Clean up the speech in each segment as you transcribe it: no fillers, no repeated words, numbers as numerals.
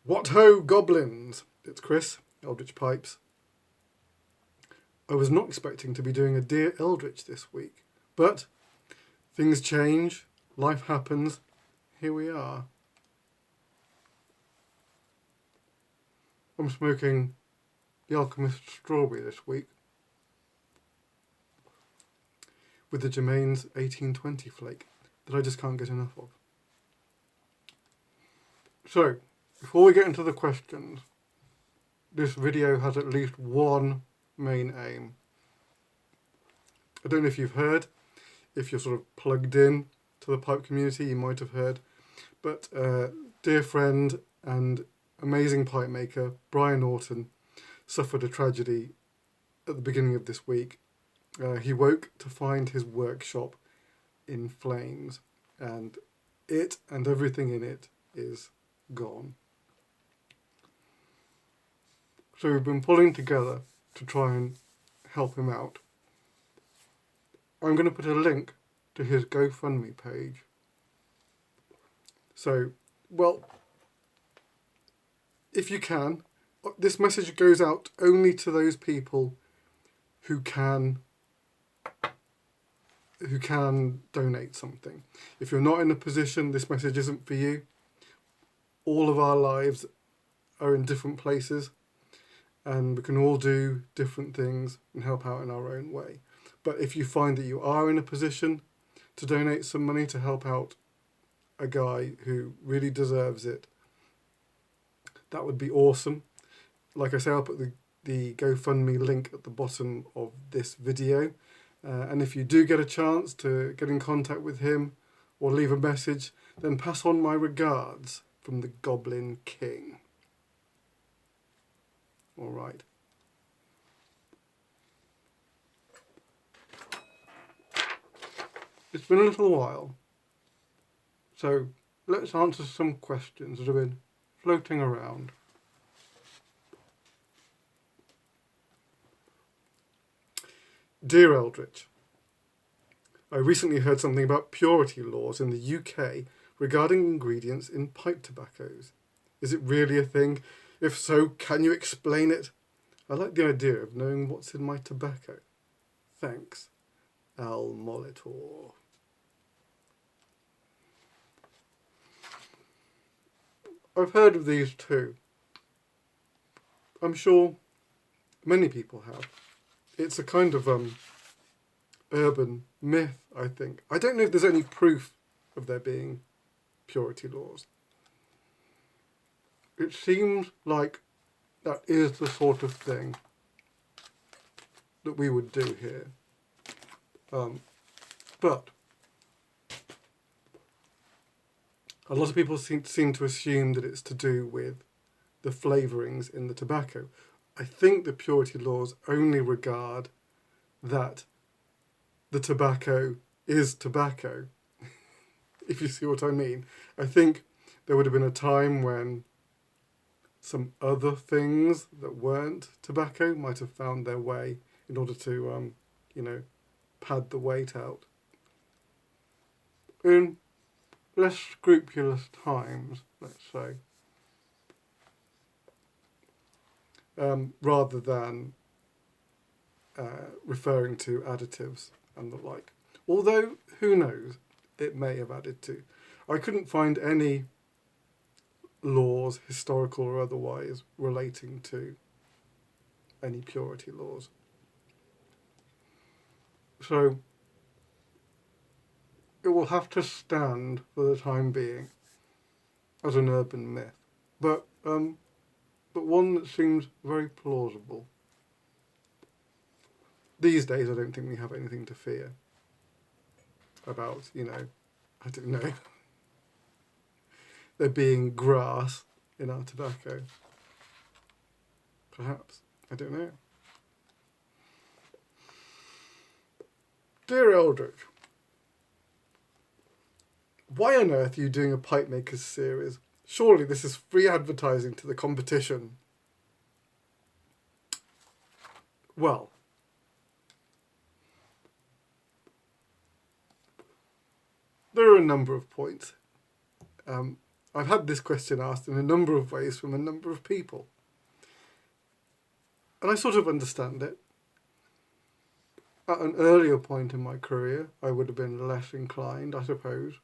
What ho, goblins! It's Chris, Eldritch Pipes. I was not expecting to be doing a Dear Eldritch this week, but things change, life happens, here we are. I'm smoking the Alchemist Strawberry this week with the Germain's 1820 flake that I just can't get enough of. So, before we get into the questions, this video has at least one main aim. I don't know if you've heard, if you're sort of plugged in to the pipe community, you might have heard, but dear friend and amazing pipe maker Briar Orton suffered a tragedy at the beginning of this week. He woke to find his workshop in flames, and it and everything in it is gone. So we've been pulling together to try and help him out. I'm going to put a link to his GoFundMe page. So, well, if you can, this message goes out only to those people who can donate something. If you're not in a position, this message isn't for you. All of our lives are in different places, and we can all do different things and help out in our own way. But if you find that you are in a position to donate some money to help out a guy who really deserves it, that would be awesome. Like I say, I'll put the GoFundMe link at the bottom of this video. And if you do get a chance to get in contact with him or leave a message, then pass on my regards from the Goblin King. All right. It's been a little while, so let's answer some questions that have been floating around. Dear Eldritch, I recently heard something about purity laws in the UK regarding ingredients in pipe tobaccos. Is it really a thing? If so, can you explain it? I like the idea of knowing what's in my tobacco. Thanks, Al Molitor. I've heard of these too. I'm sure many people have. It's a kind of urban myth, I think. I don't know if there's any proof of there being purity laws. It seems like that is the sort of thing that we would do here. But a lot of people seem to assume that it's to do with the flavourings in the tobacco. I think the purity laws only regard that the tobacco is tobacco, if you see what I mean. I think there would have been a time when some other things that weren't tobacco might have found their way in order to, pad the weight out. In less scrupulous times, let's say, rather than referring to additives and the like. Although, who knows, it may have added to. I couldn't find any laws, historical or otherwise, relating to any purity laws. So, it will have to stand for the time being as an urban myth, but one that seems very plausible. These days, I don't think we have anything to fear about, I don't know, there being grass in our tobacco. Perhaps. I don't know. Dear Eldritch, why on earth are you doing a Pipemakers series? Surely this is free advertising to the competition. Well, there are a number of points. I'm I've had this question asked in a number of ways from a number of people. And I sort of understand it. At an earlier point in my career, I would have been less inclined, I suppose.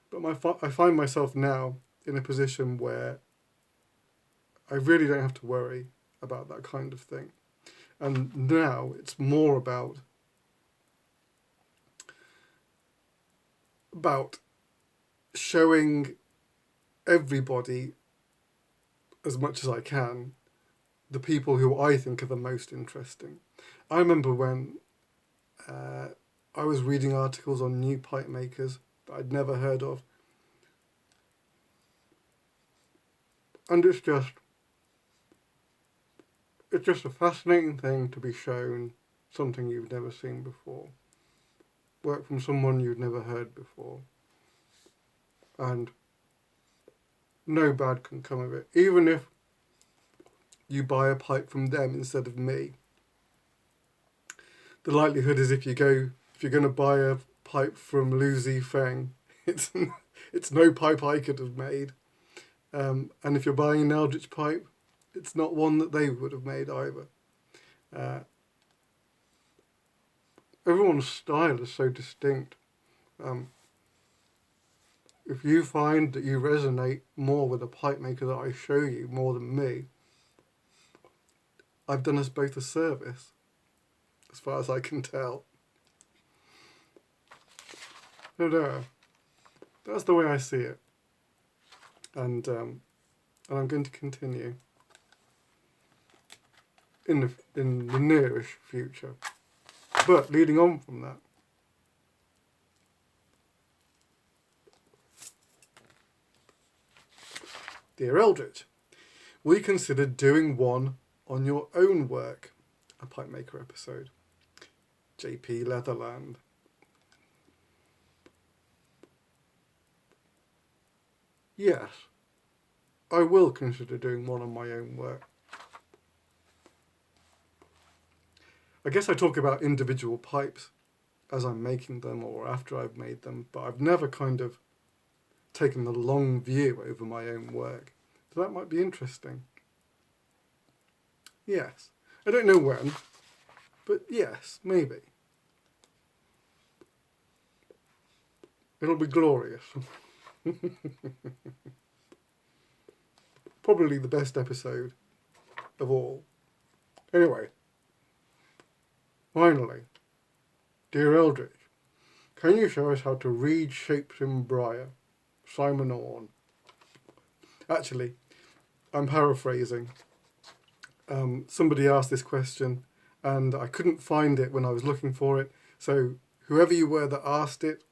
But I find myself now in a position where I really don't have to worry about that kind of thing. And now it's more about showing everybody, as much as I can, the people who I think are the most interesting. I remember when I was reading articles on new pipe makers that I'd never heard of. And it's just a fascinating thing to be shown something you've never seen before. Work from someone you've never heard before. And no bad can come of it. Even if you buy a pipe from them instead of me. The likelihood is if you're going to buy a pipe from Lucy Feng, it's no pipe I could have made. And if you're buying an Eldritch pipe, it's not one that they would have made either. Everyone's style is so distinct. If you find that you resonate more with a pipe maker that I show you more than me, I've done us both a service, as far as I can tell. No, that's the way I see it. And I'm going to continue in the nearish future. But leading on from that, Dear Eldritch, will you consider doing one on your own work, a pipe maker episode? JP Leatherland. Yes, I will consider doing one on my own work. I guess I talk about individual pipes as I'm making them or after I've made them, but I've never kind of taken the long view over my own work. So that might be interesting. Yes. I don't know when, but yes, maybe. It'll be glorious. Probably the best episode of all. Anyway, finally, Dear Eldritch, can you show us how to read shapes in Briar? Simon Orton. Actually, I'm paraphrasing. Somebody asked this question and I couldn't find it when I was looking for it. So whoever you were that asked it,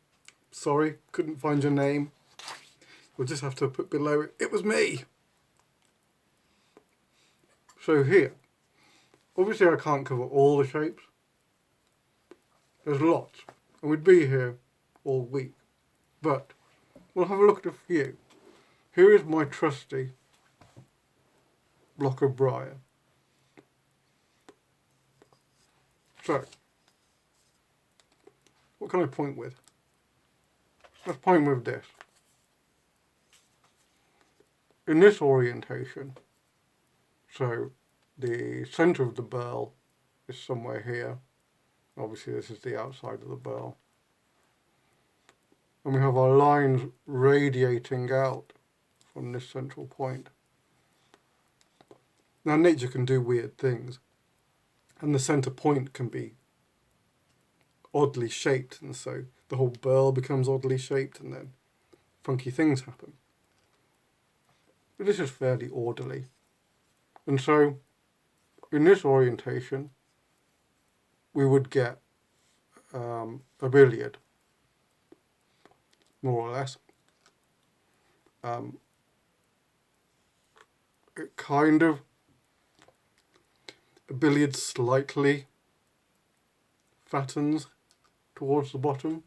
sorry, couldn't find your name. We'll just have to put below it, it was me. So here, obviously I can't cover all the shapes. There's lots, and we'd be here all week. But we'll have a look at a few. Here is my trusty block of Briar. So, what can I point with? Let's point with this. In this orientation, so the centre of the burl is somewhere here. Obviously this is the outside of the burl. And we have our lines radiating out from this central point. Now nature can do weird things, and the centre point can be oddly shaped, and so the whole burl becomes oddly shaped, and then funky things happen. But this is fairly orderly. And so, in this orientation, we would get a billiard, more or less. It kind of, a billiard slightly fattens towards the bottom.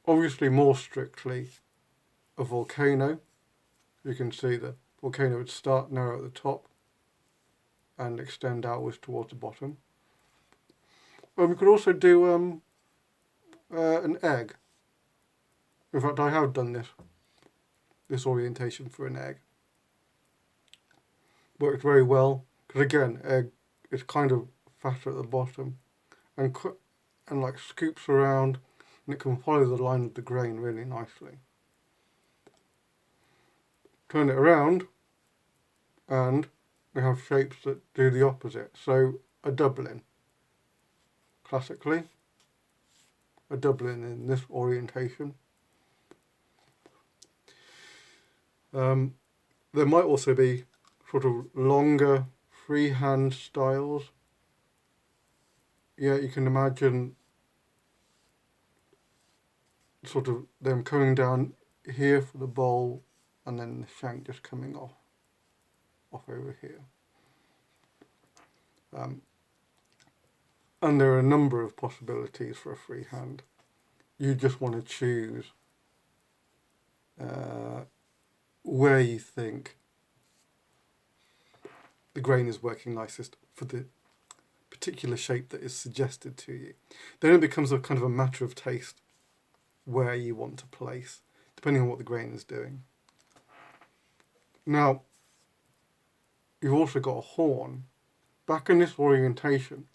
Obviously more strictly a volcano. You can see the volcano would start narrow at the top and extend outwards towards the bottom. And we could also do an egg. In fact, I have done this orientation for an egg. Worked very well, because again, egg is kind of fatter at the bottom, and like scoops around, and it can follow the line of the grain really nicely. Turn it around, and we have shapes that do the opposite. So a doubling, classically, a doubling in this orientation. There might also be sort of longer freehand styles. Yeah, you can imagine sort of them coming down here for the bowl, and then the shank just coming off over here. And there are a number of possibilities for a freehand. You just want to choose where you think the grain is working nicest for the particular shape that is suggested to you. Then it becomes a kind of a matter of taste where you want to place, depending on what the grain is doing. Now, you've also got a horn back in this orientation,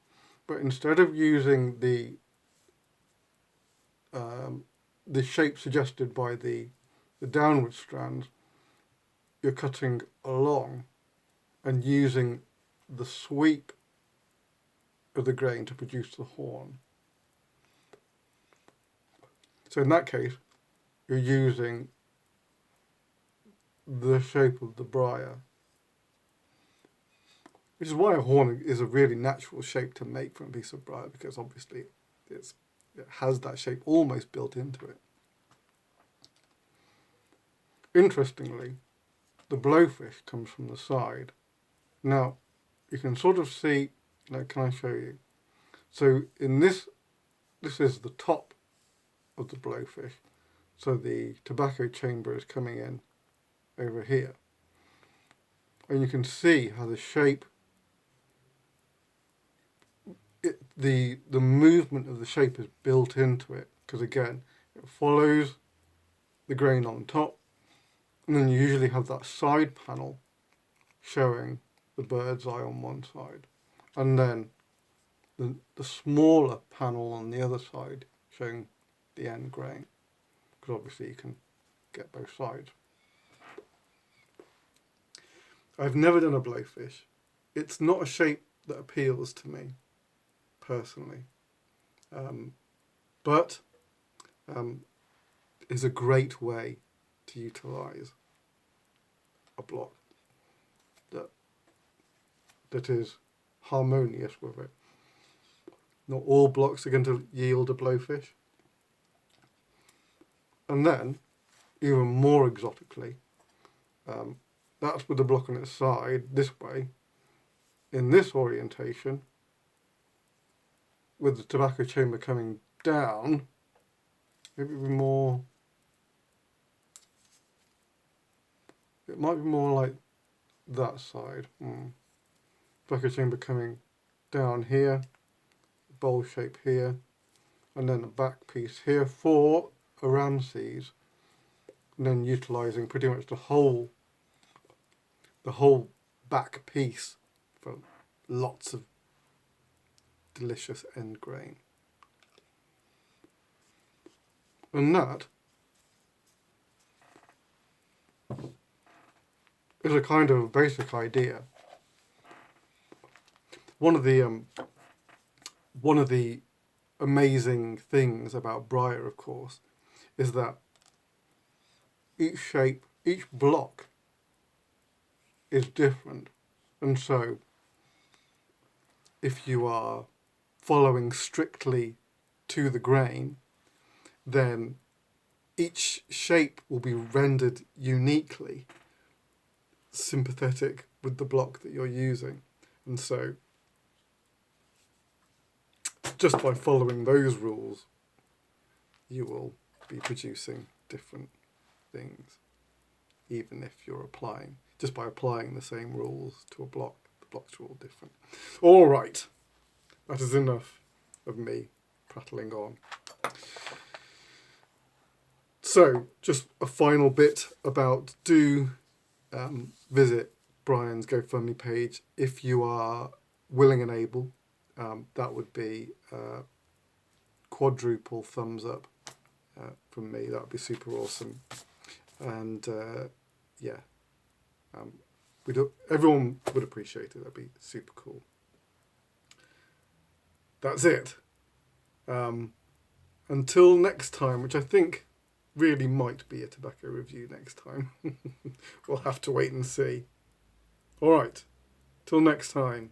but instead of using the shape suggested by the downward strands, you're cutting along and using the sweep of the grain to produce the horn. So in that case, you're using the shape of the briar, which is why a horn is a really natural shape to make from a piece of briar, because obviously it has that shape almost built into it. Interestingly, the blowfish comes from the side. Now, you can sort of see, can I show you? So in this is the top of the blowfish. So the tobacco chamber is coming in over here. And you can see how the shape, the movement of the shape is built into it. Because again, it follows the grain on top. And then you usually have that side panel showing the bird's eye on one side. And then the smaller panel on the other side showing the end grain. Because obviously you can get both sides. I've never done a blowfish. It's not a shape that appeals to me, personally. But is a great way to utilise a block that is harmonious with it. Not all blocks are going to yield a blowfish. And then, even more exotically, that's with the block on its side, this way, in this orientation, with the tobacco chamber coming down, maybe more, it might be more like that side. Tobacco chamber coming down here, bowl shape here, and then the back piece here for a Ramses, and then utilising pretty much the whole back piece for lots of delicious end grain. And that is a kind of basic idea. One of the amazing things about Briar, of course, is that each shape, each block is different. And so, if you are following strictly to the grain, then each shape will be rendered uniquely sympathetic with the block that you're using. And so, just by following those rules, you will be producing different things, even if you're applying, just by applying the same rules to a block, the blocks are all different. All right, that is enough of me prattling on. So, just a final bit about do visit Brian's GoFundMe page if you are willing and able. That would be quadruple thumbs up from me. That would be super awesome. And yeah, everyone would appreciate it. That'd be super cool. That's it. Until next time, which I think really might be a tobacco review next time. We'll have to wait and see. All right. Till next time,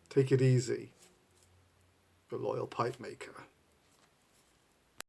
take it easy. The loyal pipe maker.